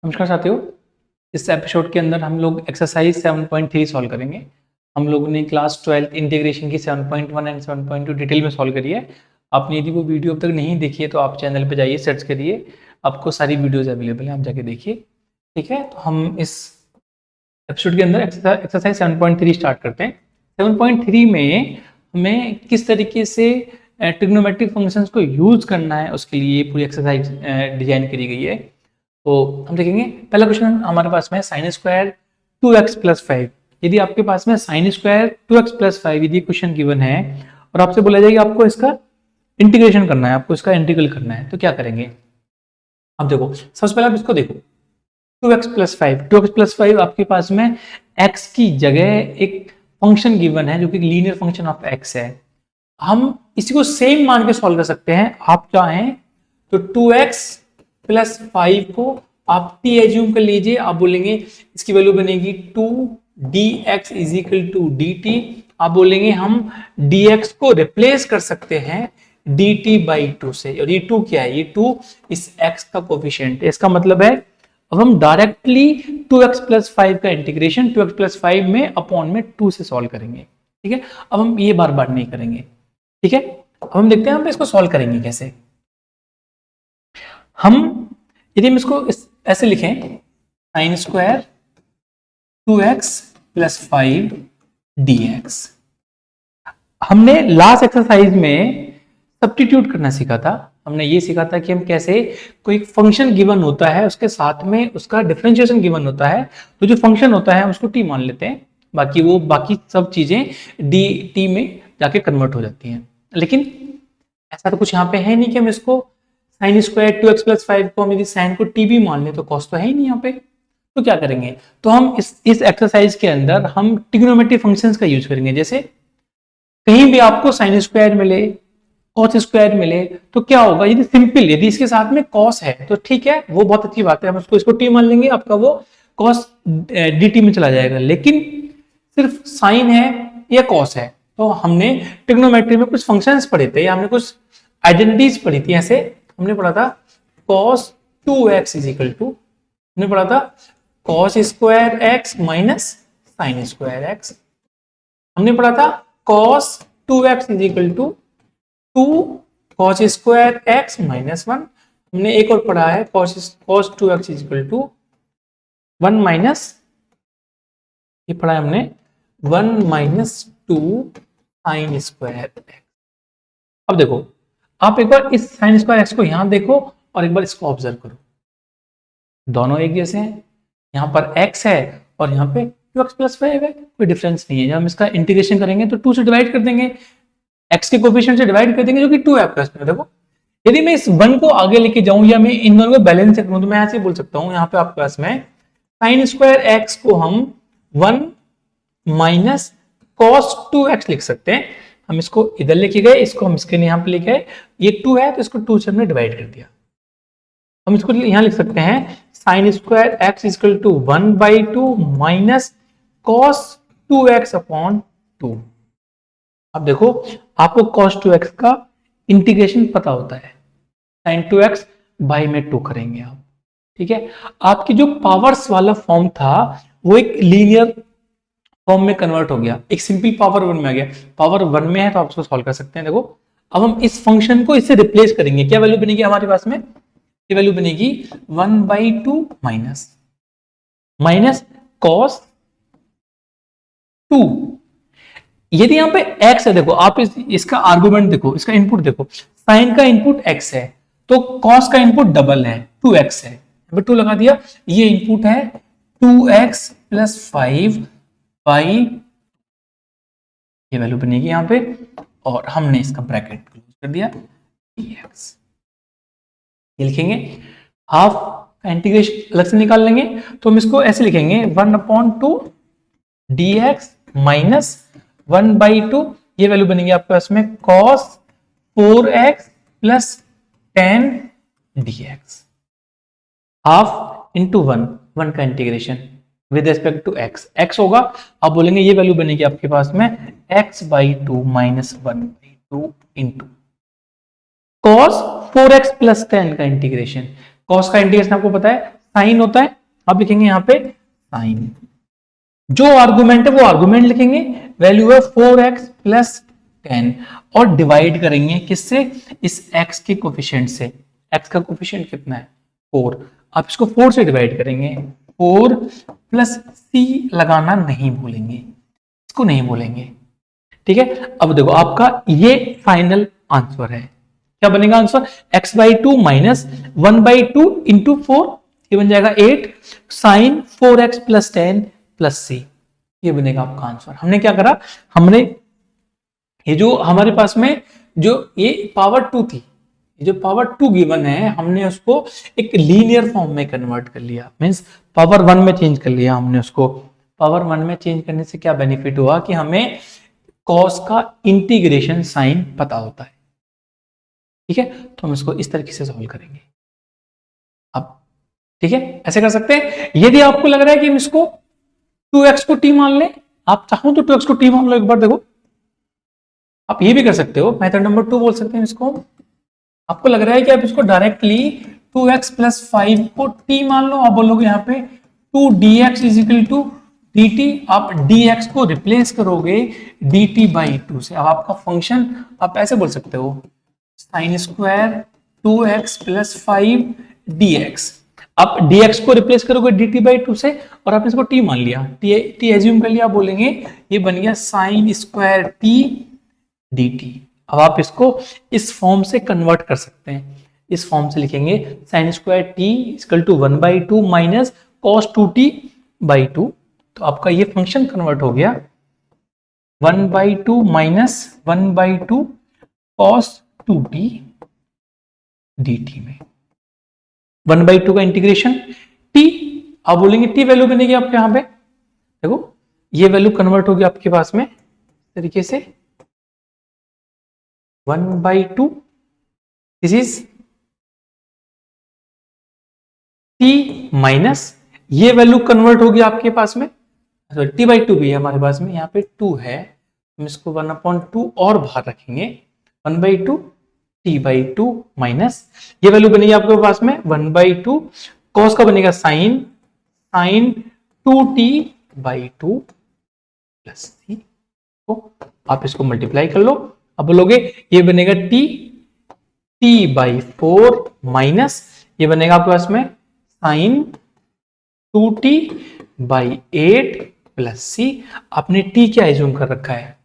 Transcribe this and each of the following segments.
नमस्कार साथियों, इस एपिसोड के अंदर हम लोग एक्सरसाइज 7.3 सॉल्व करेंगे। हम लोगों ने क्लास 12 इंटीग्रेशन की 7.1 एंड 7.2 डिटेल में सॉल्व करी है। आपने यदि वो वीडियो अब तक नहीं देखी है तो आप चैनल पे जाइए, सर्च करिए, आपको सारी वीडियोस अवेलेबल हैं, आप जाके देखिए। ठीक है, तो हम इस एपिसोड के अंदर एक्सरसाइज 7.3 स्टार्ट करते हैं। 7.3 में हमें किस तरीके से ट्रिग्नोमेट्रिक फंक्शंस को यूज करना है उसके लिए पूरी एक्सरसाइज डिजाइन करी गई है। तो हम देखेंगे, पहला क्वेश्चन हमारे पास में साइन स्क्वायर 2x प्लस 5। यदि आपके पास में साइन स्क्वायर 2x प्लस 5 यदि क्वेश्चन गिवन है और आपसे बोला जाएगा आपको इसका इंटीग्रेशन करना है, आपको इसका इंटीग्रल करना है, तो क्या करेंगे? अब देखो, सबसे पहले आप इसको देखो, 2x प्लस 5 आपके पास में x की जगह एक फंक्शन गिवन है जो कि लीनियर फंक्शन ऑफ x है। हम इसी को सेम मान के सॉल्व कर सकते हैं। आप चाहें तो 2x प्लस 5 को आप t एज्यूम कर लीजिए, आप बोलेंगे इसकी वैल्यू बनेगी 2dx is equal to dt। आप बोलेंगे हम dx को रिप्लेस कर सकते हैं dt बाई 2 से, और ये 2 क्या है? ये 2 इस x का कोफिशिएंट है। इसका मतलब है अब हम डायरेक्टली 2x प्लस 5 का इंटीग्रेशन 2x प्लस 5 में अपॉन में 2 से सॉल्व करेंगे। ठीक है, अब हम ये बार बार नहीं करेंगे। ठीक है, अब हम देखते हैं हम इसको सॉल्व करेंगे कैसे। यदि हम इसको ऐसे लिखें, sine square 2x plus 5 dx। हमने लास्ट एक्सरसाइज में सब्स्टिट्यूट करना सीखा था। हमने ये सीखा था कि हम कैसे कोई फंक्शन गिवन होता है उसके साथ में उसका डिफरेंशिएशन गिवन होता है, तो जो फंक्शन होता है उसको t मान लेते हैं, बाकी सब चीजें dt में जाके कन्वर्ट हो जाती हैं। लेकिन ऐसा तो कुछ यहाँ पे है नहीं कि हम इसको साइन स्क्वायर 2x प्लस 5 को हम यदि साइन को t भी मान ले तो कॉस तो है ही नहीं यहाँ पे। तो क्या करेंगे? तो हम इस एक्सरसाइज के अंदर हम ट्रिग्नोमेट्रिक फंक्शंस का यूज करेंगे। जैसे कहीं भी आपको साइन स्क्वायर मिले, कॉस स्क्वायर मिले, तो क्या होगा? यदि सिंपल, यदि इसके साथ में कॉस है तो ठीक है, वो बहुत अच्छी बात है, हम इसको t मान लेंगे, आपका वो कॉस dt में चला जाएगा। लेकिन सिर्फ साइन है या कॉस है, तो हमने ट्रिग्नोमेट्री में कुछ फंक्शंस पढ़े थे या हमने कुछ आइडेंटिटीज पढ़ी थी। ऐसे हमने पढ़ा था cos 2x is equal to, हमने पढ़ा था cos square x minus sine square x। हमने पढ़ा था cos 2x is equal to 2 cos square x minus 1। हमने एक और पढ़ा है cos 2x is equal to 1 minus, ये पढ़ा है हमने 1 माइनस 2 साइन स्क्वायर x। अब देखो, आप एक बार इस साइन स्क्वायर एक्स को यहां देखो और एक बार इसको ऑब्जर्व करो, दोनों एक जैसे हैं। यहां पर x है और यहां पे 2x प्लस 5 है, कोई डिफरेंस नहीं है। जब हम इसका इंटीग्रेशन करेंगे तो 2 से डिवाइड कर देंगे, x के कोफिशिएंट से डिवाइड कर देंगे जो कि 2 है प्लस में। देखो, यदि मैं इस 1 को आगे लेके जाऊं या मैं इन दोनों को बैलेंस करूं तो मैं ऐसे बोल सकता हूं, यहाँ पे आपके पास में साइन स्क्वायर x को हम 1 माइनस cos 2x लिख सकते हैं। हम इसको इधर लेके गए, इसको हम इसके यहाँ पे लेके गए, ये 2 है तो इसको 2 से हमने डिवाइड कर दिया। हम इसको यहाँ लिख सकते हैं sine square x equal to 1/2 minus cos 2x upon 2। अब देखो, आपको cos 2x का इंटीग्रेशन पता होता है, साइन 2x बाई में 2 करेंगे आप। ठीक है, आपकी जो पावर्स वाला फॉर्म था वो एक लीनियर फॉर्म में कन्वर्ट हो गया, एक सिंपल पावर 1 में आ गया। पावर 1 में है तो आप उसको सॉल्व कर सकते हैं। देखो, अब हम इस फंक्शन को इससे रिप्लेस करेंगे, क्या वैल्यू बनेगी हमारे पास में? ये वैल्यू बनेगी 1/2 माइनस cos 2। यदि यहाँ पे x है, देखो आप इसका आर्गुमेंट देखो, इसका इनपुट देखो, साइन का इनपुट x है तो cos का इनपुट डबल है, 2x है, 2 लगा दिया। ये इनपुट है 2x प्लस 5 बाई, ये वैल्यू बनेगी यहाँ पे, और हमने इसका ब्रैकेट क्लोज कर दिया dx। ये लिखेंगे, हाफ का इंटीग्रेशन अलग से निकाल लेंगे तो हम इसको ऐसे लिखेंगे 1/2 dx माइनस 1/2, ये वैल्यू बनेगी आपके पास में cos 4x plus 10 dx। Half into 1 का integration with respect to x होगा, आप बोलेंगे ये वैल्यू बनेगी आपके पास में x/2 minus 1/2 into cos 4x plus 10 का इंटीग्रेशन। cos का इंटीग्रेशन आपको पता है साइन होता है, आप लिखेंगे यहाँ पे साइन, जो आर्गुमेंट है वो आर्गुमेंट लिखेंगे, वैल्यू है 4x प्लस 10 और डिवाइड करेंगे किससे, इस x के कोफिशिएंट से। x का कोफिशिएंट कितना है 4, आप इसको 4 से डिवाइड करेंगे, 4 प्लस c लगाना नहीं भूलेंगे, इसको नहीं भूलेंगे, ठीक है। अब देखो आपका ये फाइनल आंसर है, क्या बनेगा आंसर, x/2 माइनस 1/2 इंटू 4, ये बन जाएगा 8 sign 4x plus 10 plus c, ये बनेगा आपका आंसर। हमने क्या करा, हमने ये जो हमारे पास में जो ये पावर 2 थी, ये जो पावर 2 गिवन है, हमने उसको एक लीनियर फॉर्म में कन्वर्ट कर लिया, मींस पावर 1 में चेंज कर लिया हमने उसको। पावर 1 में चेंज करने से क्या बेनिफिट हुआ कि हमें कॉस का इंटीग्रेशन साइन पता होता है, ठीक है। तो हम इसको इस तरीके से सॉल्व करेंगे अब, ठीक है, ऐसे कर सकते हैं। यदि आपको लग रहा है कि हम इसको 2x को t मान लें, आप चाहो तो 2x को t मान लो, एक बार देखो, आप ये भी कर सकते हो, मेथड नंबर 2 बोल सकते हैं इसको। आपको लग रहा है कि आप इसको डायरेक्टली 2x प्लस 5 को t मान लो, आप बोलोगे यहाँ पे 2dx is equal to dt, आप dx को रिप्लेस करोगे dt/2 से। अब आपका फंक्शन आप ऐसे बोल सकते हो, sine square 2x plus 5 dx, आप dx को रिप्लेस करोगे dt/2 से और आपने इसको t मान लिया, t एज्यूम कर लिया, आप बोलेंगे ये बन गया साइन स्क्वायर t dt। अब आप इसको इस फॉर्म से कन्वर्ट कर सकते हैं, इस फॉर्म से लिखेंगे sine square t equal to 1/2 minus cos 2t/2, तो आपका ये फंक्शन कन्वर्ट हो गया 1/2 माइनस 1/2 cos 2t dt में। 1/2 का इंटीग्रेशन t, आप बोलेंगे t वैल्यू बनेगी आपके यहां पे, देखो ये वैल्यू कन्वर्ट होगी आपके पास में तरीके से 1/2, दिस इज t माइनस ये वैल्यू कन्वर्ट होगी आपके पास में, सॉरी t/2 भी है हमारे पास में, यहाँ पे 2 है, हम इसको 1/2 और बाहर रखेंगे, 1/2 t/2 माइनस ये वैल्यू बनेगी आपके पास में 1/2 cos का बनेगा साइन 2t/2 प्लस c, तो आप इसको मल्टीप्लाई कर लो, अब बोलोगे ये बनेगा t/4 माइनस ये बनेगा आपके पास में साइन 2t/8 प्लस c। आपने t क्या एज्यूम कर रखा है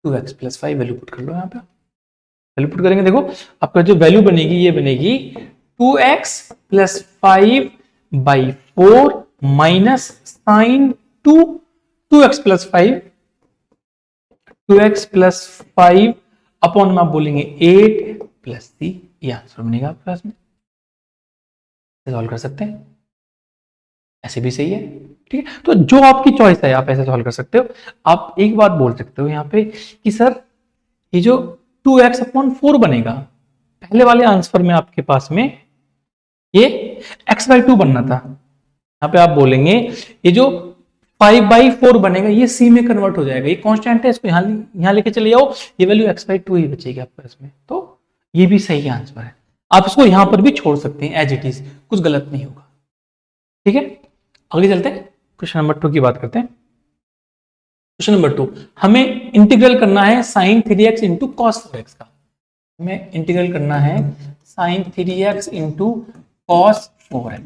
2x प्लस 5, वैल्यू पुट कर लो, यहाँ पे वैल्यू पुट करेंगे, देखो आपका जो वैल्यू बनेगी ये बनेगी 2x plus 5/4 minus sine 2x plus 5, 2x plus 5 upon में आप बोलेंगे 8 प्लस c, ये आंसर बनेगा आपके पास में। सॉल्व कर सकते हैं, ऐसे भी सही है, ठीक है। तो जो आपकी चॉइस है आप ऐसे सॉल्व कर सकते हो। आप एक बात बोल सकते हो यहाँ पे कि सर ये जो 2x अपॉन 4 बनेगा, पहले वाले आंसर में आपके पास में ये x/2 बनना था, यहाँ पे आप बोलेंगे ये जो 5/4 बनेगा ये c में कन्वर्ट हो जाएगा, ये कांस्टेंट है, इसको यहाँ लेके चले जाओ, ये वैल्यू x/2 ही बचेगी आपके पास में, तो ये भी सही आंसर है। आप इसको यहां पर भी छोड़ सकते हैं एज इट इज, कुछ गलत नहीं होगा, ठीक है। आगे चलते हैं, क्वेश्चन नंबर 2 की बात करते हैं। क्वेश्चन नंबर 2, हमें इंटीग्रल करना है sign 3x into cos 4x का, हमें इंटीग्रल करना है sign 3x into cos 4x।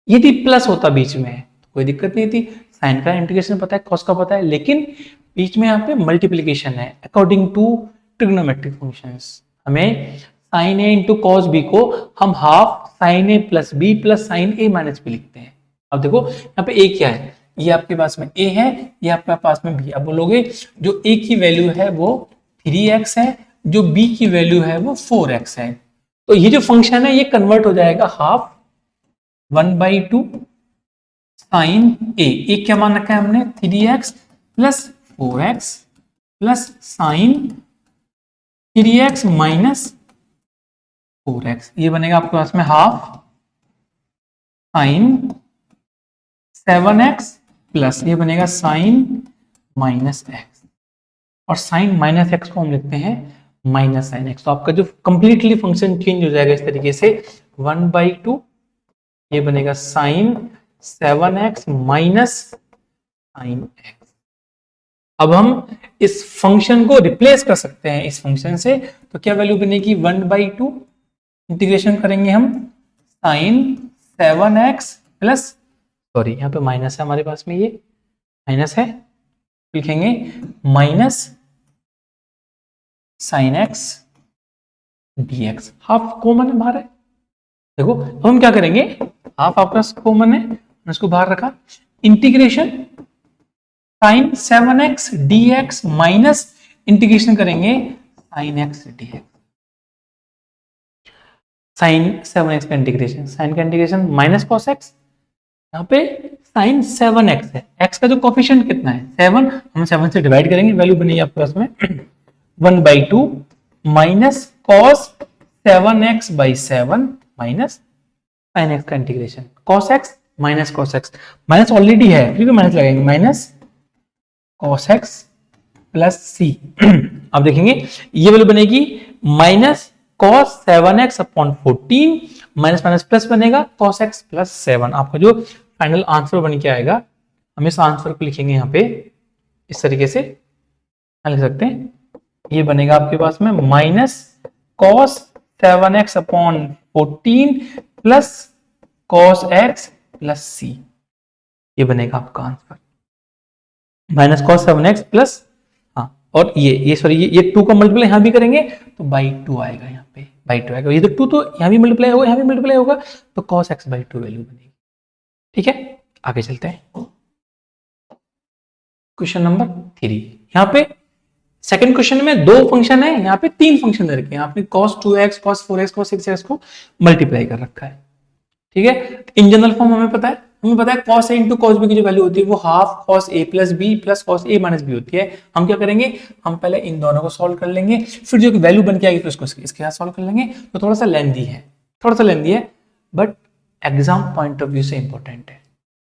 यदि प्लस होता बीच में तो कोई दिक्कत नहीं थी, साइन का इंटीग्रेशन पता है, कॉस का पता है, लेकिन बीच में यहाँ पे मल्टीप्लीकेशन है अकॉर्डिंग टू ट्रिग्नोमेट्रिक फंक्शंस। हमें साइन ए इंटू कॉस बी को हम हाफ साइन ए प्लस बी प्लस साइन ए माइनस बी लिखते हैं। अब देखो यहाँ पे ए क्या है, ये आपके पास में a है, ये आपके पास में b। अब बोलोगे जो a की वैल्यू है वो 3x है, जो b की वैल्यू है वो 4x है, तो ये जो फंक्शन है ये कन्वर्ट हो जाएगा हाफ 1/2 साइन a क्या मान रखा है हमने 3x plus 4x plus sign 3x minus 4x, ये बनेगा आपके पास में हाफ साइन 7x प्लस ये बनेगा साइन माइनस एक्स, और साइन माइनस एक्स को हम लिखते हैं माइनस साइन एक्स। तो आपका जो कंप्लीटली फंक्शन चेंज हो जाएगा इस तरीके से 1/2 ये बनेगा sign 7x minus sine x। अब हम इस फंक्शन को रिप्लेस कर सकते हैं इस फंक्शन से, तो क्या वैल्यू बनेगी 1/2, इंटीग्रेशन करेंगे हम साइन 7x प्लस, सॉरी यहाँ पे माइनस है हमारे पास में, ये माइनस है, लिखेंगे minus sine x dx। Half common है बाहर है, देखो अब हम क्या करेंगे, हाफ आपका कॉमन है, इसको बाहर रखा, integration sine 7x dx minus integration करेंगे sine x dx। Sine 7x का इंटीग्रेशन, साइन का इंटीग्रेशन माइनस कॉस x, यहाँ पे साइन 7x है, x का जो कोफिशिएंट कितना है 7, हम 7 से डिवाइड करेंगे, वैल्यू बनेगी आपके पास में 1/2 minus cos 7x/7 minus sine x का integration cos x minus cos x, minus already है फिर भी माइनस लगाएंगे, minus cos x plus c। अब देखेंगे ये वैल्यू बनेगी minus cos 7x/14 minus minus plus बनेगा cos x प्लस 7। आपका जो फाइनल आंसर बन के आएगा, हम इस आंसर को लिखेंगे यहाँ पे इस तरीके से लिख सकते हैं, ये बनेगा आपके पास में minus cos 7x/14 plus cos x plus c। ये बनेगा आपका answer minus cos 7x plus, हाँ और ये सॉरी ये 2 का मल्टीप्लाई यहां भी करेंगे तो बाई 2 आएगा, यहाँ पे बाई 2 आएगा, ये तो 2 तो यहां भी मल्टीप्लाई होगा, यहां भी मल्टीप्लाई होगा, तो cos x/2 वैल्यू बनेगी। ठीक है, आगे चलते हैं क्वेश्चन नंबर 3। यहाँ पे सेकंड क्वेश्चन में 2 फंक्शन है, यहाँ पे 3 फंक्शन दे रखे हैं, आपने cos 2x cos 4x cos 6x को मल्टीप्लाई कर रखा है। ठीक है, इन जनरल फॉर्म हमें पता है cos a into cos b की जो वैल्यू होती है वो half cos a plus b plus cos a minus b होती है। हम क्या करेंगे, हम पहले इन दोनों को सॉल्व कर लेंगे, फिर जो वैल्यू बन के आएगी फिर उसको इसके साथ सॉल्व कर लेंगे। तो थोड़ा सा लेंथी है, but exam point of view से इंपॉर्टेंट है,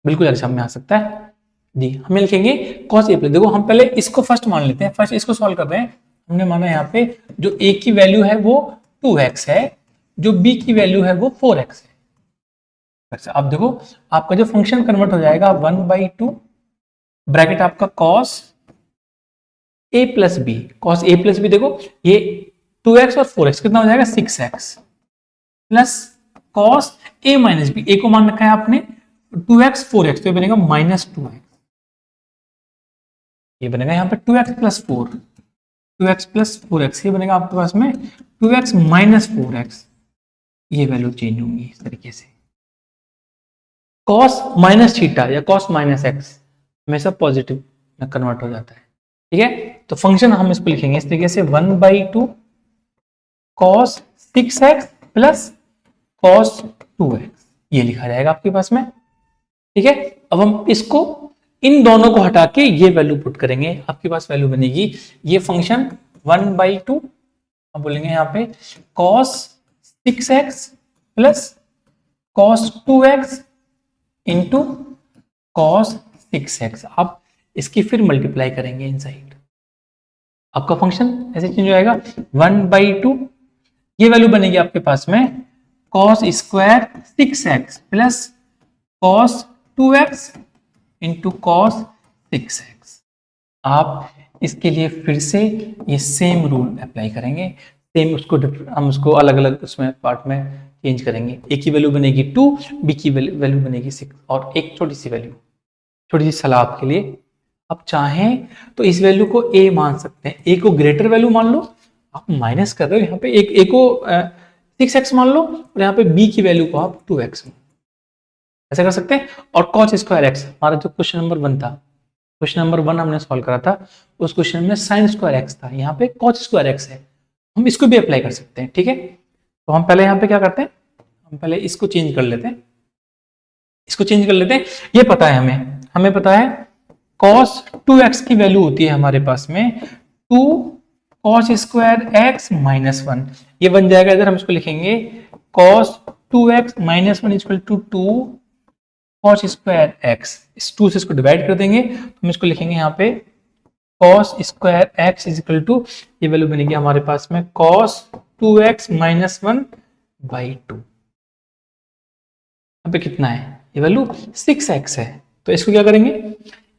बिल्कुल एग्जाम में आ सकता है जी। हमें लिखेंगे cos a प्लस, देखो हम पहले इसको फर्स्ट मान लेते हैं, फर्स्ट इसको सॉल्व कर रहे हैं। हमने माना यहाँ पे जो a की वैल्यू है वो 2x है, जो b की वैल्यू है वो 4x है। अच्छा अब देखो आपका जो फंक्शन कन्वर्ट हो जाएगा 1/2 ब्रैकेट आपका cos a plus b, cos a plus b, देखो ये 2x और 4x कितना हो जाएगा 6x plus cos a minus b, a को मान रखा है आपने 2x 4x, तो ये बनेगा माइनस 2x, ये बनेगा यहाँ पे 2x plus 4, 2x plus 4x, ये बनेगा आपके पास में 2x माइनस 4x, ये वैल्यू चेंज होंगी इस तरीके से। cos माइनस थीटा या cos माइनस एक्स हमेशा पॉजिटिव में कन्वर्ट हो जाता है। ठीक है, तो फंक्शन हम इसको लिखेंगे इस तरीके से 1/2 cos 6x plus cos 2x, ये लिखा जाएगा आपके पास में। ठीक है, अब हम इसको इन दोनों को हटा के ये वैल्यू पुट करेंगे, आपके पास वैल्यू बनेगी ये फंक्शन 1/2, हम बोलेंगे यहाँ पे cos 6x plus cos 2x into cos 6x। आप इसकी फिर मल्टीप्लाई करेंगे इनसाइड, आपका फंक्शन ऐसे चेंज हो जाएगा 1/2, ये वैल्यू बनेगी आपके पास में cos square 6x plus cos 2x into cos 6x। आप इसके लिए फिर से ये सेम रूल अप्लाई करेंगे, सेम उसको हम उसको अलग अलग उसमें पार्ट में चेंज करेंगे। ए की वैल्यू बनेगी 2, बी की वैल्यू बनेगी 6, और एक छोटी सी सलाह आपके लिए, आप चाहें तो इस वैल्यू को ए मान सकते हैं, ए को ग्रेटर वैल्यू मान लो, आप माइनस कर रहे हो यहाँ पे ए को 6x मान लो, और यहाँ पे बी की वैल्यू को आप 2x ऐसा कर सकते हैं। और cos स्क्वायर x, हमारा जो क्वेश्चन नंबर 1 था, क्वेश्चन नंबर 1 हमने सॉल्व करा था, उस क्वेश्चन में sin स्क्वायर x था, यहाँ पे cos स्क्वायर x है, हम इसको भी अप्लाई कर सकते हैं। ठीक है, तो हम पहले यहाँ पे क्या करते हैं, हम पहले इसको चेंज कर लेते हैं, ये पता है हमें पता है cos 2x की वैल्यू होती है हमारे पास में 2 cos स्क्वायर x माइनस 1, ये बन जाएगा इधर, हम इसको लिखेंगे cos 2x minus 1 equal to 2 cos square x, इस 2 से इसको डिवाइड कर देंगे तो हम इसको लिखेंगे यहाँ पे cos square x is equal to, ये वैल्यू बनेगी हमारे पास में cos 2x माइनस 1/2। यहाँ पे कितना है, ये वैल्यू 6x है, तो इसको क्या करेंगे,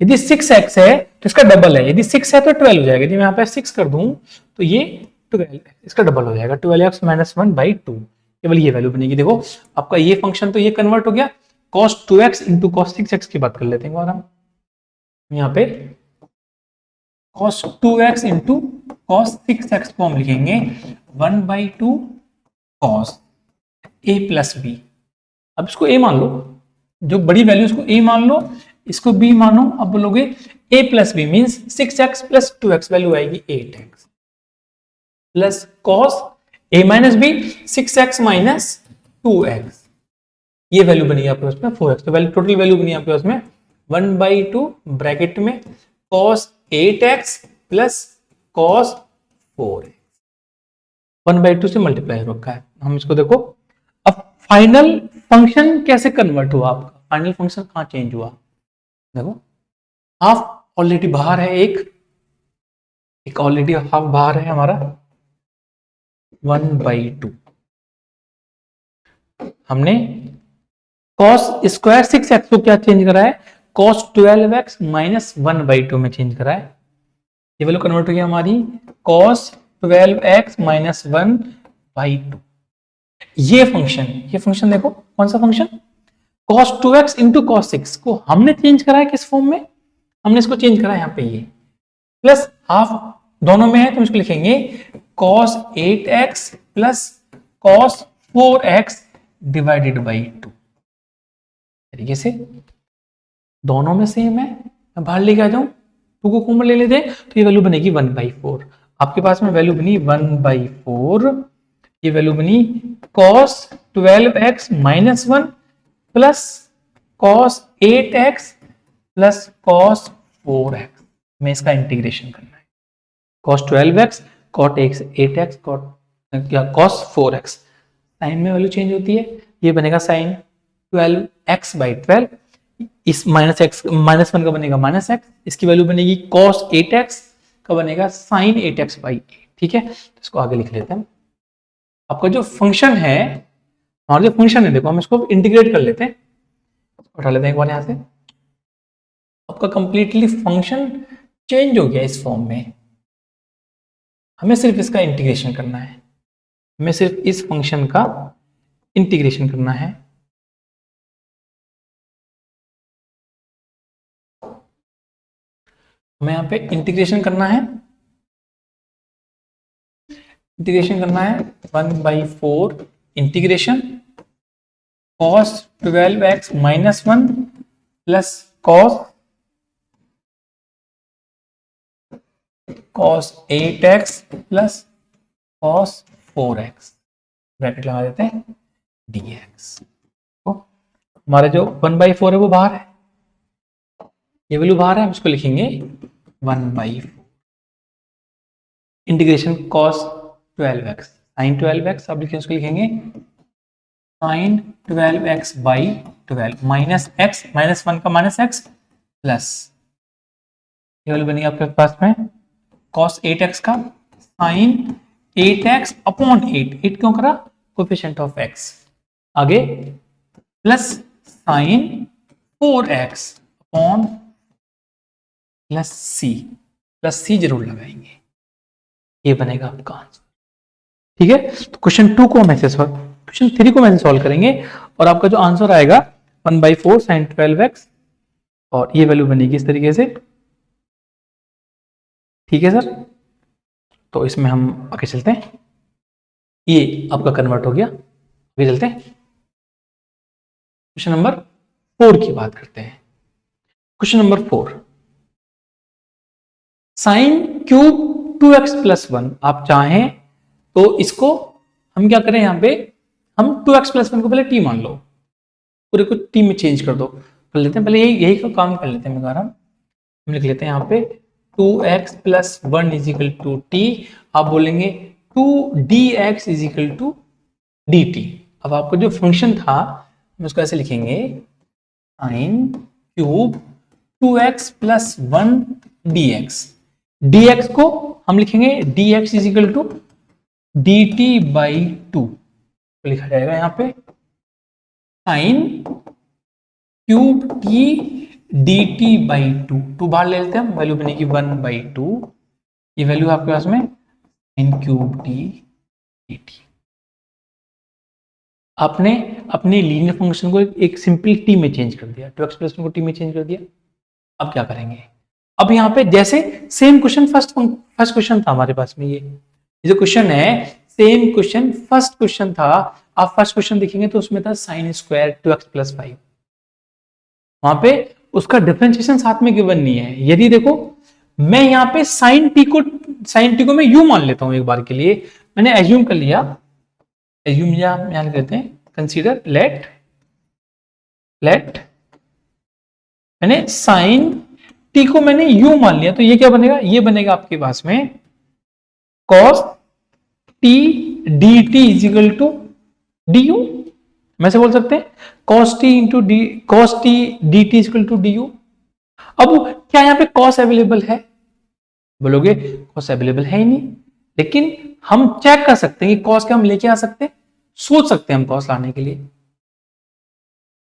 यदि 6x है तो इसका डबल है, यदि 6 है तो 12 हो जाएगा, यदि मैं यहाँ पे 6 कर दूं तो ये 12, इसका डबल हो जाएगा 12x माइनस 1/2, केवल ये वैल्यू बनेगी। देखो आपका ये फंक्शन तो ये कन्वर्ट हो गया, cos 2x into cos 6x की बात कर लेते हैं हम यहाँ पे, cos 2x into cos 6x को हम लिखेंगे 1/2 cos a प्लस बी। अब इसको a मान लो, जो बड़ी वैल्यू इसको a मान लो, इसको b मानो, अब बोलोगे a plus b means 6x plus 2x, value आएगी 8x plus cos a minus b 6x minus 2x, ये वैल्यू बनी आपके पास में 4x, तो वैल्यू टोटल वैल्यू बनी आपके पास में 1/2 ब्रैकेट में cos 8x plus cos 4x, 1/2 से मल्टीप्लाई रखा है। हम इसको देखो, अब फाइनल फंक्शन कैसे कन्वर्ट हुआ, आपका फाइनल फंक्शन कहां चेंज हुआ, देखो हाफ ऑलरेडी बाहर है, एक ऑलरेडी हाफ बाहर है हमारा 1/2, हमने cos स्क्वायर 6x को क्या चेंज करा है, cos 12x माइनस 1/2 में चेंज करा है, ये वैल्यू कन्वर्ट हो गया हमारी cos 12x माइनस 1/2। ये फंक्शन देखो कौन सा function, cos 2x into cos 6 को हमने चेंज करा है किस फॉर्म में, हमने इसको चेंज करा है यहाँ पे, ये प्लस हाफ दोनों में है तो इसको लिखेंगे cos 8x plus cos 4x divided by 2, तरीके से दोनों में सेम है, मैं बाहर लेके आ जाऊं 2 को कॉमन ले लेते हैं तो ये वैल्यू बनेगी 1/4, आपके पास में वैल्यू बनी 1/4, ये वैल्यू बनी cos 12x minus 1 plus cos 8x plus cos 4x, में इसका इंटीग्रेशन करना है, cos 12x cot 8x cos 4x, sine में वैल्यू चेंज होती है, ये बनेगा साइन 12x/12, इस -1 का बनेगा -x, इसकी वैल्यू बनेगी cos 8x का बनेगा sin 8x/8, ठीक है, तो इसको आगे लिख लेते हैं। आपका जो फंक्शन है, हमारा जो फंक्शन है देखो हम इसको इंटीग्रेट कर लेते हैं, उठा लेते हैं एक बार यहां से, आपका कंप्लीटली फंक्शन चेंज हो गया इस फॉर्म में, हमें सिर्फ इसका इंटीग्रेशन करना है, हमें सिर्फ इस फंक्शन का इंटीग्रेशन करना है, हमें यहाँ पे इंटीग्रेशन करना है 1/4 integration cos 12x minus 1 plus cos 8x plus cos 4x, bracket लगा देते हैं dx, तो हमारा जो 1/4 है वो बाहर है, ये वैल्यू बाहर है, हम इसको लिखेंगे 1/4 integration cos 12x sin 12x, अब लिखें उसको लिखेंगे sin 12x/12 minus x minus 1 का माइनस x प्लस ये वाली बनी आपके पास में cos 8x का sin 8x अपॉन 8 क्यों करा, कोएफिशिएंट ऑफ x, आगे plus sin 4x upon plus c जरूर लगाएंगे, ये बनेगा आपका आंसर, ठीक है। तो क्वेश्चन 2 को हम ऐसे सॉल्व, क्वेश्चन 3 को हम ऐसे सॉल्व करेंगे और आपका जो आंसर आएगा 1/4 sin 12x, और ये वैल्यू बनेगी इस तरीके से, ठीक है सर। तो इसमें हम आगे चलते हैं, ये आपका कन्वर्ट हो गया, आगे चलते हैं क्वेश्चन नंबर 4 की बात करते हैं। Question number 4, sign cube 2x plus 1, आप चाहें तो इसको हम क्या करें, यहाँ पे हम 2x प्लस 1 को पहले t मान लो, पूरे को t में चेंज कर दो, कर लेते हैं पहले यही का काम कर लेते हैं, हम लिख लेते हैं यहाँ पे 2x plus 1 is equal to t, आप बोलेंगे 2dx इजिकल टू dt। अब आपका जो फंक्शन था हम उसको ऐसे लिखेंगे sine cube 2x plus 1 dx, dx को हम लिखेंगे dx is equal to dt by 2, लिखा जाएगा यहाँ पे sine cube t d t by two बाहर ले लेते हैं हम, वैल्यू बनेगी 1/2। ये वैल्यू आपके पास में sign cube t d T. आपने अपने लीनियर फंक्शन को एक सिंपल टी में चेंज कर दिया, 2x प्लस को टी में चेंज कर दिया। अब क्या करेंगे, अब यहाँ पे जैसे सेम क्वेश्चन फर्स्ट क्वेश्चन था हमारे पास में, ये जो क्वेश्चन है सेम क्वेश्चन फर्स्ट क्वेश्चन था। आप फर्स्ट क्वेश्चन देखेंगे तो उसमें था साइन स्क्वायर 2x प्लस 5, वहां पे उसका डिफरेंशिएशन साथ में गिवन नहीं है। यदि देखो मैं यहाँ पे साइन टी को मैं यू मान लेता हूं एक बार के लिए, मैंने एज्यूम कर लिया, एज्यूम या यहां लिख देते हैं कंसीडर लेट मैंने साइन टी को मैंने यू मान लिया, तो ये क्या बनेगा, ये बनेगा आपके पास में cos t d t is equal to d u. मैं से बोल सकते हैं cos t into d, cos t d t is equal to d u. अब क्या यहाँ पे cos अवेलेबल है, बोलोगे cos अवेलेबल है ही नहीं, लेकिन हम चेक कर सकते हैं कि cos के हम लेके आ सकते हैं, सोच सकते हैं हम cos लाने के लिए।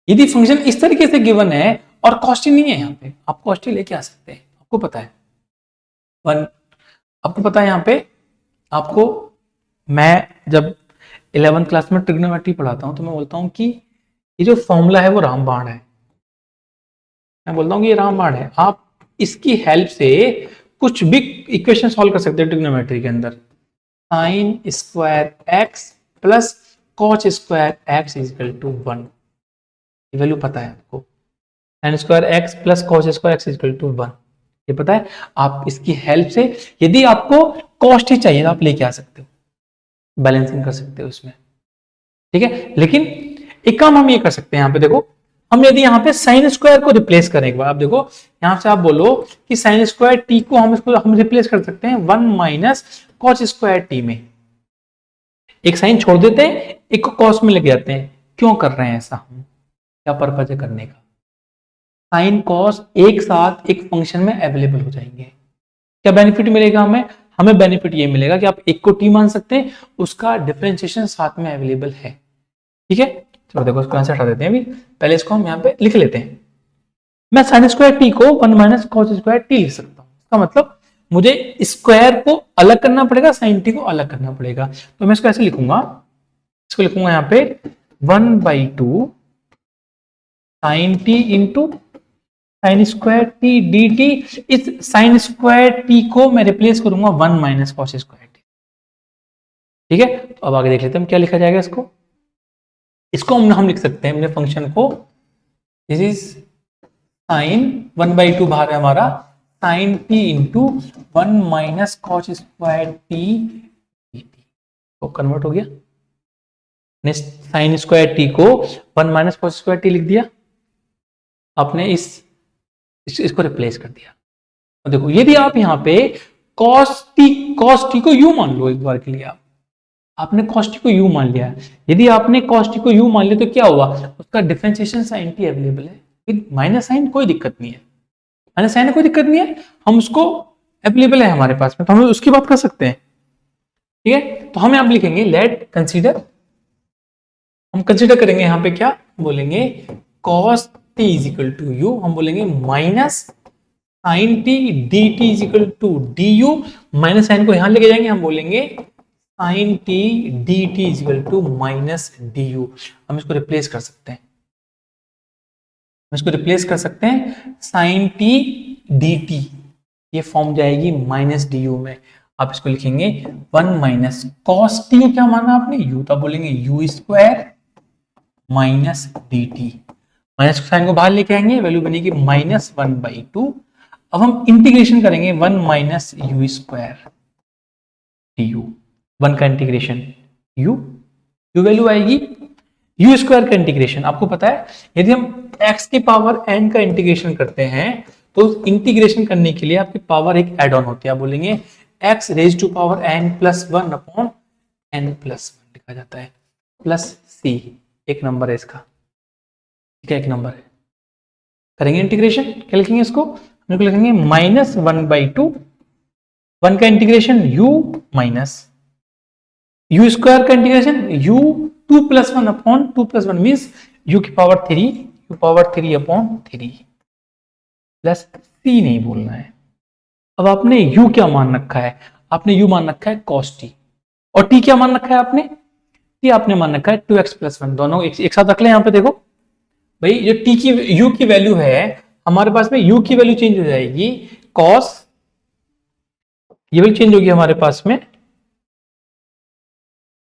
यदि फंक्शन इस तरीके से गिवन है और cos नहीं है यहाँ पे, आप cos लेके आ सकते हैं, आपको पता है आपको पता है यहाँ पे, आपको मैं जब 11th क्लास में ट्रिग्नोमेट्री पढ़ाता हूं तो मैं बोलता हूं कि ये जो फॉर्मूला है वो रामबाण है, मैं बोलता हूं कि ये रामबाण है। आप इसकी हेल्प से कुछ भी इक्वेशन सॉल्व कर सकते हैं ट्रिग्नोमेट्री के अंदर। Sine square x plus cos square x is equal to 1, ये वैल्यू पता है आपको, sine square x plus cos square x is equal to 1, ये पता है। आप इसकी हेल्प से यदि आपको कॉस्ट ही चाहिए तो आप लेके आ सकते हो, बैलेंसिंग कर सकते हो इसमें, ठीक है। लेकिन एक काम हम ये कर सकते हैं, यहाँ पे देखो हम यदि यहाँ पे साइन स्क्वायर को रिप्लेस करें एक बार, आप देखो यहाँ से आप बोलो कि साइन स्क्वायर टी को हम रिप्लेस कर सकते हैं 1 माइनस कॉस स्क्वायर टी में, एक साइन छोड़ देते हैं, एक को कॉस में लेके जाते हैं। क्यों कर रहे हैं ऐसा, हम क्या पर्पज है करने का, साइन कॉस एक साथ एक फंक्शन में अवेलेबल हो जाएंगे। क्या बेनिफिट मिलेगा हमें बेनिफिट ये मिलेगा कि आप एक को टी मान सकते हैं, उसका डिफरेंशिएशन साथ में अवेलेबल है, ठीक है। चलो देखो इसको आंसर हटा देते हैं, अभी पहले इसको हम यहाँ पे लिख लेते हैं। मैं साइन स्क्वायर टी को 1 माइनस कॉस स्क्वायर टी लिख सकता हूँ, इसका मतलब मुझे स्क्वायर को अलग करना पड़ेगा, साइन टी को अलग करना पड़ेगा। तो मैं इसको ऐसे लिखूंगा, इसको लिखूंगा यहाँ पे 1/2 sine t into sine square t d t. इस साइन स्क्वायर टी को मैं रिप्लेस करूंगा 1 माइनस कॉस स्क्वायर टी, ठीक है। तो अब आगे देख लेते हैं क्या लिखा जाएगा इसको हम लिख सकते हैं अपने फंक्शन को, दिस इज साइन 1/2 बाहर है हमारा, sine t into 1 minus cos square t d t, तो कन्वर्ट हो गया। नेक्स्ट साइन स्क्वायर टी को 1 माइनस कॉस स्क्वायर टी लिख दिया, आपने इसको रिप्लेस कर दिया। और देखो यदि आप यहाँ पे cos t को u मान लो एक बार के लिए, आपने cos t को u मान लिया, यदि आपने cos t को u मान लिया तो क्या हुआ, उसका डिफरेंशिएशन sin t अवेलेबल है, विद माइनस साइन कोई दिक्कत नहीं है, माइनस साइन कोई दिक्कत नहीं है, हम उसको अवेलेबल है हमारे पास में, तो हम उसकी बात कर सकते हैं, ठीक है। तो हम यहाँ पे लिखेंगे लेट कंसीडर, हम कंसीडर करेंगे यहाँ पे क्या बोलेंगे, cos t is equal to u, हम बोलेंगे minus sine t d t is equal to d u, minus sine को यहां लेके जाएंगे, हम बोलेंगे sine t d t is equal to minus d u. हम इसको रिप्लेस कर सकते हैं, साइन टी डी टी, ये फॉर्म जाएगी माइनस डी यू में, आप इसको लिखेंगे 1 माइनस कॉस टी को क्या माना आपने यू, तब बोलेंगे u square minus d t, minus sine को बाहर लेके आएंगे, वैल्यू बनेगी -1/2। अब हम इंटीग्रेशन करेंगे 1 minus u square D you, 1 का इंटीग्रेशन यू वैल्यू आएगी यू स्क्वायर का इंटीग्रेशन। आपको पता है यदि हम x की पावर n का इंटीग्रेशन करते हैं तो इंटीग्रेशन करने के लिए आपकी पावर एक एड ऑन होती है, आप बोलेंगे x raise to power n plus 1 upon n plus 1 लिखा जाता है, प्लस c एक नंबर है इसका, ठीक है, एक नंबर है। करेंगे इंटीग्रेशन, क्या लिखेंगे इसको, हम लिखेंगे -1/2, 1 का integration u minus u square का integration u 2 + 1 upon 2 + 1 means u की पावर 3 अपॉन 3 प्लस c नहीं बोलना है। अब आपने u क्या मान रखा है? आपने u मान रखा है cos t, और t क्या मान रखा है आपने? t आपने मान रखा है 2x प्लस 1। दोनों एक साथ रख ले। यहां पे देखो भाई, जो t की u की वैल्यू है हमारे पास में, u की वैल्यू चेंज हो जाएगी, cos ये वैल्यू चेंज होगी हमारे पास में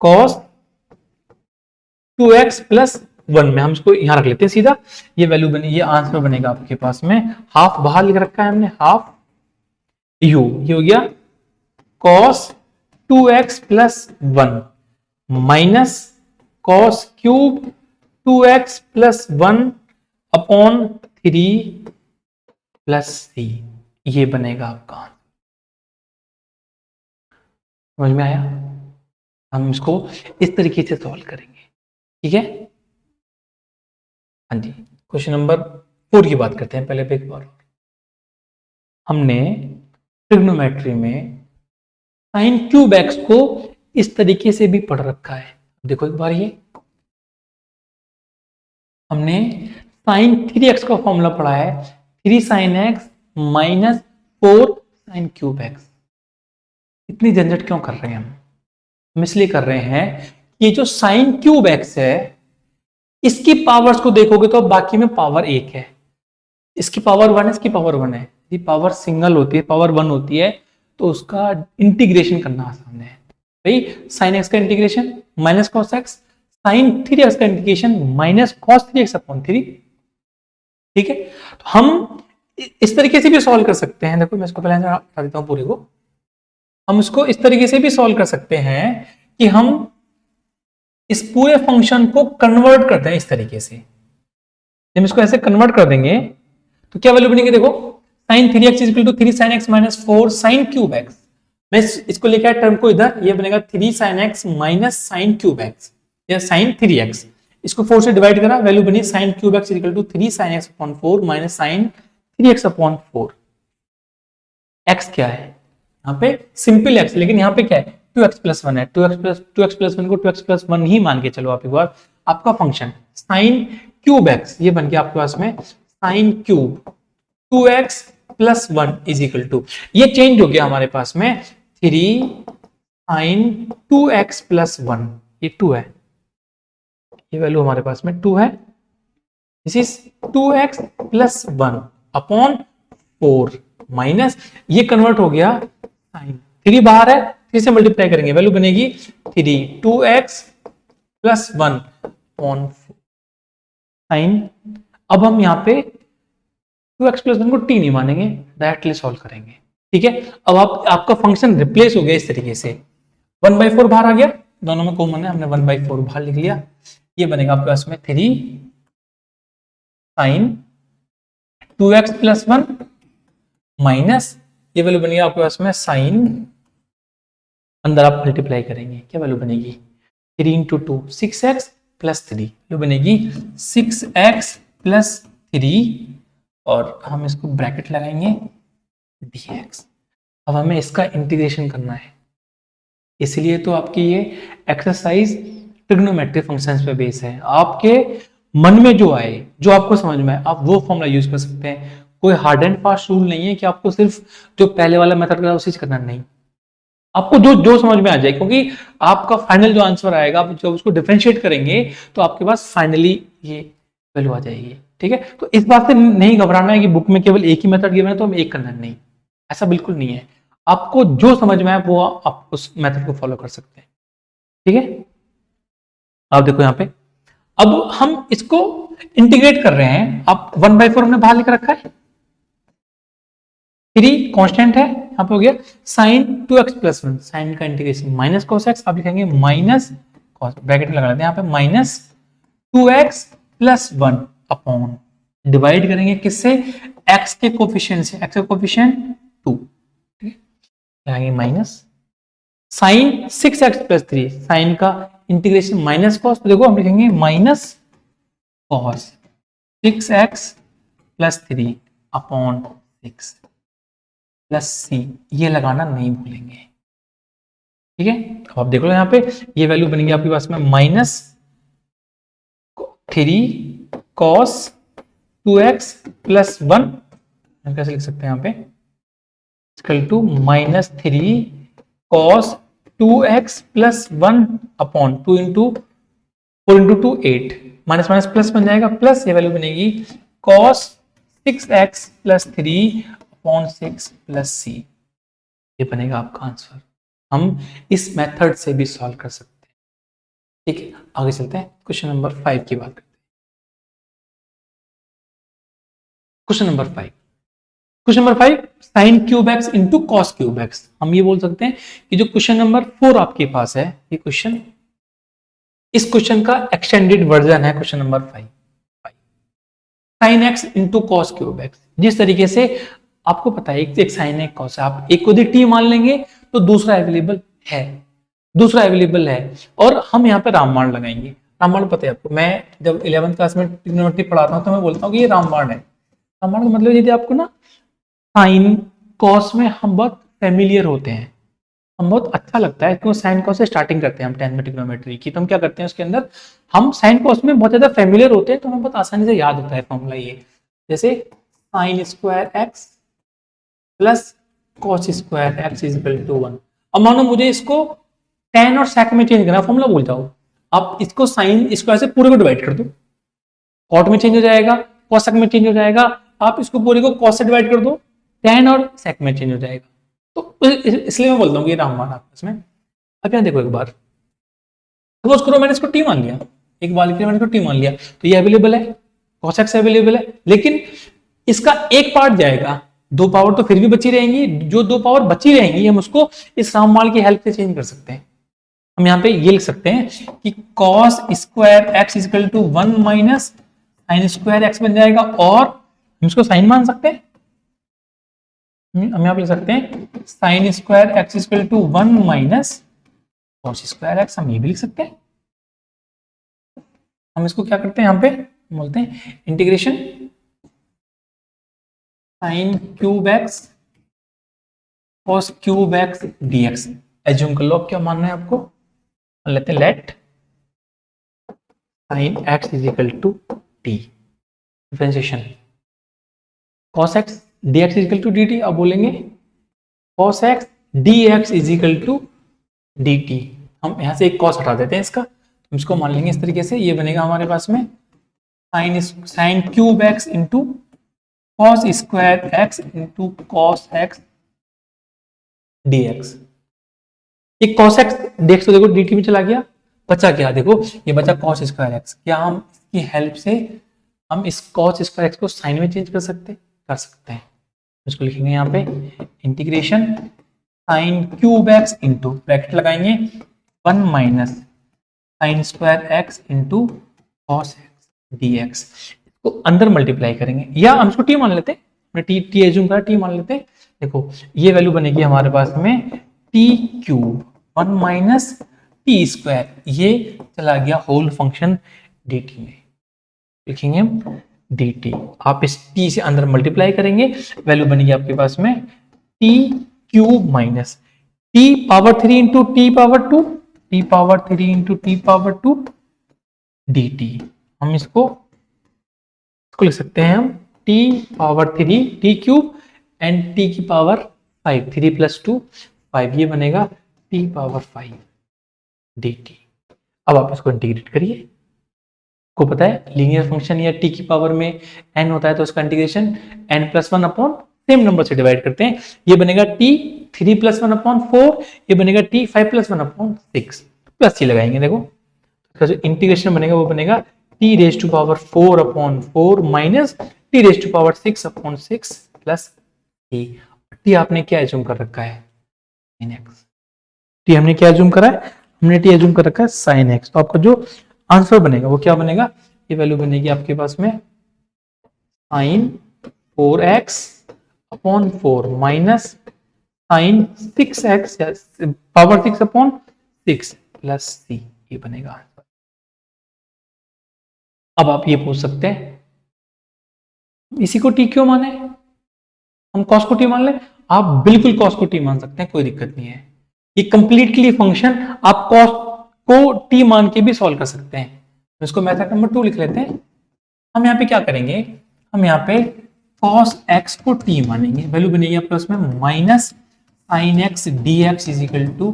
cos 2x प्लस 1 में, हम इसको यहां रख लेते हैं सीधा। ये वैल्यू बनी, ये आंसर बनेगा आपके पास में, हाफ बाहर लिख रखा है हमने, हाफ u, ये हो गया cos 2x plus 1 minus cos cube 2x plus 1 upon 3 plus c, ये बनेगा आपका आंसर। समझ में आया? हम इसको इस तरीके से सॉल्व करेंगे, ठीक है। हाँ जी, क्वेश्चन नंबर 4 की बात करते हैं पहले एक बार। हमने ट्रिग्नोमेट्री में साइन क्यूब एक्स को इस तरीके से भी पढ़ रखा है। देखो एक बार, ये हमने साइन 3x का फॉर्मूला पढ़ा है, 3 sine x minus 4 sign cube x. इतनी झंझट क्यों कर रहे हैं हम इसलिए कर रहे हैं, ये जो साइन क्यूब एक्स है इसकी पावर्स को देखोगे तो बाकी में पावर 1 है, इसकी पावर 1 है, इसकी पावर 1 है। यदि पावर सिंगल होती है, पावर 1 होती है, तो उसका इंटीग्रेशन करना आसान है। भाई साइन एक्स का integration minus cos x, sine 3x का integration minus cos 3x upon 3। ठीक है, तो हम इस तरीके से भी सॉल्व कर सकते हैं। देखो मैं इसको पहले हटा देता हूं पूरे को। हम इसको इस तरीके से भी सॉल्व कर सकते हैं कि हम इस पूरे फंक्शन को कन्वर्ट करते हैं इस तरीके से। जब इसको ऐसे कन्वर्ट कर देंगे तो क्या वैल्यू बनेगी? देखो sine 3x is equal to 3 sin x minus 4 sin cube x। मैं इसको लेकर टर्म को इधर, ये बनेगा 3 sin x minus sin cube x या sin 3x। इसको 4 से डिवाइड करा, वैल्यू बनी sin cube x is equal to 3 sin x upon 4 minus sin 3x upon 4। x क्या है यहाँ पे? सिंपल x, लेकिन यहाँ पे क्या है? 2x प्लस 1 है। 2x प्लस 1 को 2x प्लस 1 ही मान के चलो आप एक बार। आपका फंक्शन sin क्यूब x ये बन गया आपके पास में sin cube 2x plus 1 is equal to, ये चेंज हो गया हमारे पास में 3 sin 2x प्लस 1, ये 2 है, ये वैल्यू हमारे पास में 2 है। This is 2x plus 1 upon 4 minus, ये कन्वर्ट हो गया साइन, 3 बाहर है, 3 से मल्टीप्लाई करेंगे, वैल्यू बनेगी 3 2x प्लस 1 अपॉन 4 साइन। अब हम यहाँ पे 2x प्लस 1 को t नहीं मानेंगे, डायरेक्टली सॉल्व करेंगे। ठीक है, अब आपका फंक्शन रिप्लेस हो गया इस तरीके से, 1/4 बाहर आ गया, दोनों में कॉमन है, हमने 1/4 बाहर लिख लिया। ये बनेगा आपके पास में 3 साइन 2x प्लस 1 माइनस, ये वैल्यू बनेगी आपके पास में साइन, अंदर आप मल्टीप्लाई करेंगे, क्या वैल्यू बनेगी? 3 इंटू 2 6x प्लस 3, वैल्यू बनेगी 6x प्लस 3, और हम इसको ब्रैकेट लगाएंगे dx। अब हमें इसका इंटीग्रेशन करना है, इसलिए तो आपकी ये एक्सरसाइज ट्रिग्नोमेट्रिक फंक्शंस पे बेस है। आपके मन में जो आए, जो आपको समझ में आए, आप वो फॉर्मूला यूज कर सकते हैं। कोई हार्ड एंड फास्ट रूल नहीं है कि आपको सिर्फ जो पहले वाला मेथड का उसी से करना, नहीं, आपको जो जो समझ में आ जाए, क्योंकि आपका फाइनल जो आंसर आएगा, आप जब उसको डिफरेंशिएट करेंगे तो आपके पास फाइनली ये वैल्यू आ जाएगी। ठीक है, तो इस बात से नहीं घबराना है कि बुक में केवल एक ही मेथड गिवन है तो हम एक करना, नहीं, ऐसा बिल्कुल नहीं है। आपको जो समझ में आए वो आप उस मेथड को फॉलो कर सकते हैं। ठीक है, आप देखो यहाँ पे, अब हम इसको इंटीग्रेट कर रहे हैं। आप 1/4 हमने बाहर लिख रखा है, 3 कांस्टेंट है, यहाँ पे हो गया साइन 2x प्लस 1, साइन का इंटीग्रेशन माइनस cos x, आप लिखेंगे माइनस cos, ब्रैकेट लगा लेते हैं यहाँ पे, minus 2x plus 1 upon, divide करेंगे किससे? x के कोफिशिएंट से, x का कोफिशिएंट 2, ठीक है, लगाएंगे minus sine 6x plus 3, sine का इंटीग्रेशन माइनस cos, तो देखो हम लिखेंगे minus cos 6x plus 3 upon 6 plus c, ये लगाना नहीं भूलेंगे। ठीक है, अब आप देख लो यहाँ पे ये वैल्यू बनेगी आपके पास में माइनस 3 cos 2x प्लस 1 कैसे लिख सकते हैं यहाँ पे equal to minus 3 cos 2x plus 1 upon 2 into 4 into 2 8 minus minus plus बन जाएगा प्लस ये वैल्यू बनेगी cos 6x plus 3 upon 6 plus c। ये बनेगा आपका आंसर। हम इस मेथड से भी सॉल्व कर सकते हैं। ठीक है, आगे चलते हैं, क्वेश्चन नंबर 5 की बात करते हैं। Question number 5, question number 5 sign cube x into cos cube x. हम ये बोल सकते हैं कि जो क्वेश्चन नंबर 4 आपके पास है, ये क्वेश्चन इस क्वेश्चन का एक्सटेंडेड वर्जन है question number 5। Sine x into cos cube x, जिस तरीके से आपको पता है एक साइन एक कॉस है, आप एक को यदि टी मान लेंगे तो दूसरा अवेलेबल है, और हम यहाँ पे रामबाण लगाएंगे। रामबाण पता है आपको, मैं जब 11th क्लास में ट्रिग्नोमेट्री पढ़ाता हूँ तो मैं बोलता हूँ कि ये रामबाण है। रामबाण का मतलब यदि आपको ना साइन कॉस में हम बहुत फेमिलियर होते हैं, हम बहुत अच्छा लगता है क्योंकि साइन कॉस से स्टार्टिंग करते हैं हम 10th में ट्रिग्नोमेट्री की, तो हम क्या करते हैं उसके अंदर हम साइन कॉस में बहुत ज्यादा फेमिलियर होते हैं, तो हमें बहुत आसानी से याद होता है फॉर्मूला ये, जैसे sine square x plus cos square x is equal to 1। अब मानो मुझे इसको tan और sec में चेंज करना, फॉर्मूला भूल जाओ, आप इसको साइन स्क्वायर से पूरे को डिवाइड कर दो, कॉट में चेंज हो जाएगा, कॉसेक में चेंज हो जाएगा, आप इसको पूरे को कॉस से डिवाइड कर दो, tan और sec में चेंज हो जाएगा। तो इसलिए मैं बोलता हूँ कि रामबाण आपस में। अब यहाँ देखो एक बार, सपोज करो मैंने इसको टी मान लिया, एक बार के लिए मैंने इसको टी मान लिया, तो ये अवेलेबल है, cos x अवेलेबल है, लेकिन इसका एक पार्ट जाएगा, 2 पावर तो फिर भी बची रहेंगी, जो 2 पावर बची रहेंगी हम उसको इस रामबाण की हेल्प से चेंज कर सकते हैं। हम यहाँ पे ये लिख सकते हैं कि cos square x equal to 1 minus sine square x बन जाएगा, और हम इसको साइन मान सकते हैं, हम यहाँ पे लिख सकते हैं sine square x equal to 1 minus cos square x, हम ये भी लिख सकते हैं। हम इसको क्या करते हैं यहाँ पे बोलते हैं integration sign cube x cos cube x dx। Assume कर लो, अब क्या मानना है आपको, मान लेते हैं let sine x is equal to t, differentiation cos x dx is equal to dt। अब बोलेंगे cos x dx is equal to dt। हम यहां से एक cos हटा देते हैं इसका, हम इसको मान लेंगे इस तरीके से, ये बनेगा हमारे पास में sine cube x into cos square x into cos x dx। ये cos x dx तो देखो dt में चला गया, बचा क्या, देखो ये बचा cos स्क्वायर x। क्या हम इसकी हेल्प से हम इस cos स्क्वायर x को साइन में चेंज कर सकते हैं। इसको लिखेंगे यहाँ पे integration sine cube x into bracket लगाएंगे 1 minus sine square x into cos x dx। इसको अंदर मल्टीप्लाई करेंगे, या हम इसको t मान लेते हैं, टी एज्यूम करा, टी मान लेते हैं। देखो ये वैल्यू बनेगी हमारे पास में T cube 1 minus T square, ये चला गया होल फंक्शन dt में, लिखेंगे हम dt। आप इस t से अंदर मल्टीप्लाई करेंगे, वैल्यू बनेगी आपके पास में T cube minus t power 3 into T power 2, T power 3 into T power 2 dt। हम इसको लिख सकते हैं हम T power 3 T cube and T की पावर 5, 3 प्लस 2 5, ये बनेगा टी पावर 5 dt। अब आप इसको इंटीग्रेट करिए, को पता है लीनियर फंक्शन या टी की पावर में n होता है तो उसका integration n plus 1 upon same number से डिवाइड करते हैं, ये बनेगा t 3 प्लस 1 अपॉन 4, ये बनेगा t 5 प्लस 1 अपॉन 6, प्लस ये लगाएंगे, देखो इसका जो इंटीग्रेशन बनेगा वो बनेगा t raise to power 4 upon 4 minus t raise to power 6 upon 6 plus t आपने क्या एज्यूम कर रखा है sin x, t हमने क्या एज्यूम करा है, हमने t एज्यूम कर रखा है sin x। तो आपका जो आंसर बनेगा वो क्या बनेगा, ये वैल्यू बनेगी आपके पास में sin 4x upon 4 minus sin 6x power 6 upon 6 plus c, ये बनेगा आंसर। अब आप ये पूछ सकते हैं इसी को t क्यों माने, हम cos को t मान लें, आप बिल्कुल cos को t मान सकते हैं, कोई दिक्कत नहीं है। ये कंप्लीटली फंक्शन आप cos को t मान के भी सॉल्व कर सकते हैं। इसको मेथड नंबर 2 लिख लेते हैं, हम यहाँ पे क्या करेंगे, हम यहाँ पे cos x को t मानेंगे, वैल्यू बनेगी आपके पास में minus sine x d x is equal to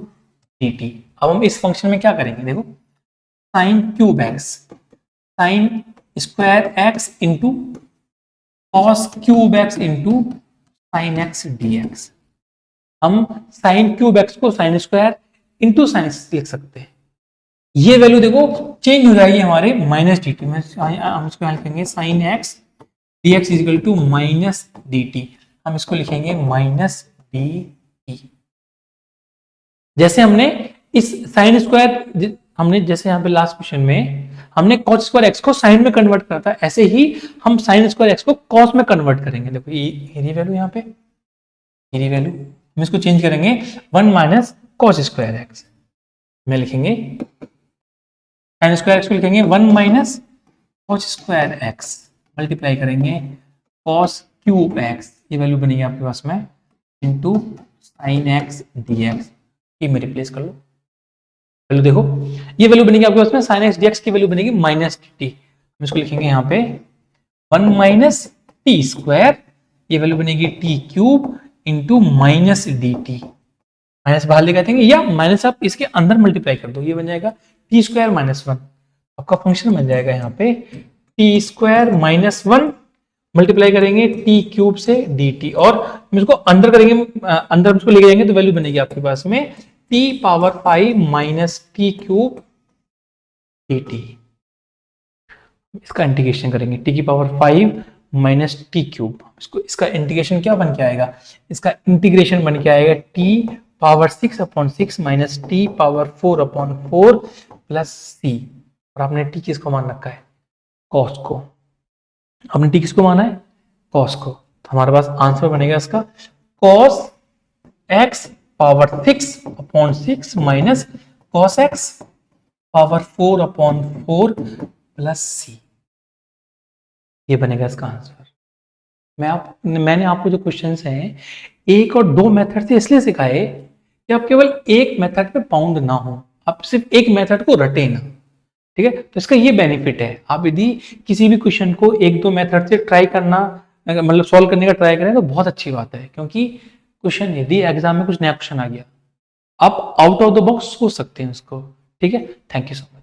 d t. अब हम इस फंक्शन में क्या करेंगे, देखो sine cube x, sine square x into cos cube x into sine x d x. हम साइन क्यूब एक्स को साइन स्क्वायर इंटू साइन लिख सकते हैं। ये वैल्यू देखो चेंज हो जाएगी हमारे माइनस डी टी में, हम इसको लिखेंगे sine x d x is equal to minus d t, हम इसको लिखेंगे माइनस डी टी। जैसे हमने इस साइन स्क्वायर, हमने जैसे यहाँ पे लास्ट क्वेश्चन में हमने कॉस स्क्वायर एक्स को साइन में कन्वर्ट करा था, ऐसे ही हम साइन स्क्वायर एक्स को कॉस में कन्वर्ट करेंगे। देखो ये वैल्यू यहाँ पे, ये वैल्यू हम इसको चेंज करेंगे 1 माइनस कॉस स्क्वायर एक्स में लिखेंगे, साइन स्क्वायर एक्स को लिखेंगे 1 minus cos square x multiply करेंगे कॉस क्यूब एक्स, ये वैल्यू बनेगी आपके पास में into sine x d x, ये में रिप्लेस कर लो। वैल्यू देखो ये वैल्यू बनेगी आपके पास में साइन एक्स डी एक्स की वैल्यू बनेगी माइनस टी, हम इसको लिखेंगे यहाँ पे 1 माइनस टी स्क्वायर, ये वैल्यू बनेगी T cube into minus d t, minus बाहर लेकर आएंगे या माइनस आप इसके अंदर मल्टीप्लाई कर दो, ये बन जाएगा टी स्क्वायर माइनस 1, आपका फंक्शन बन जाएगा यहाँ पे टी स्क्वायर माइनस 1 मल्टीप्लाई करेंगे टी क्यूब से डी टी, और हम इसको अंदर करेंगे, अंदर इसको लेके जाएंगे तो वैल्यू बनेगी आपके पास में T power 5 minus T cube D T. इसका इंटीग्रेशन करेंगे टी की पावर 5 माइनस टी क्यूब, इसको इसका इंटीग्रेशन क्या बन के आएगा, इसका इंटीग्रेशन बन के आएगा t power 6/6 minus t power 4/4 plus c, और आपने टी किसको मान रखा है, कॉस को, हमने टी किसको माना है, कॉस को, तो हमारे पास आंसर बनेगा इसका cos x power 6/6 minus cos x power 4/4 plus c, ये बनेगा इसका आंसर। मैंने आपको जो क्वेश्चंस हैं 1 और 2 मेथड से इसलिए सिखाए कि आप केवल एक मेथड पे बाउंड ना हो, आप सिर्फ एक मेथड को रटे ना, ठीक है। तो इसका ये बेनिफिट है, आप यदि किसी भी क्वेश्चन को 1-2 मेथड से ट्राई करना, मतलब सॉल्व करने का ट्राई करें तो बहुत अच्छी बात है, क्योंकि क्वेश्चन यदि एग्जाम में कुछ नया क्वेश्चन आ गया आप आउट ऑफ द बॉक्स सोच सकते हैं उसको, ठीक है। Thank you so much.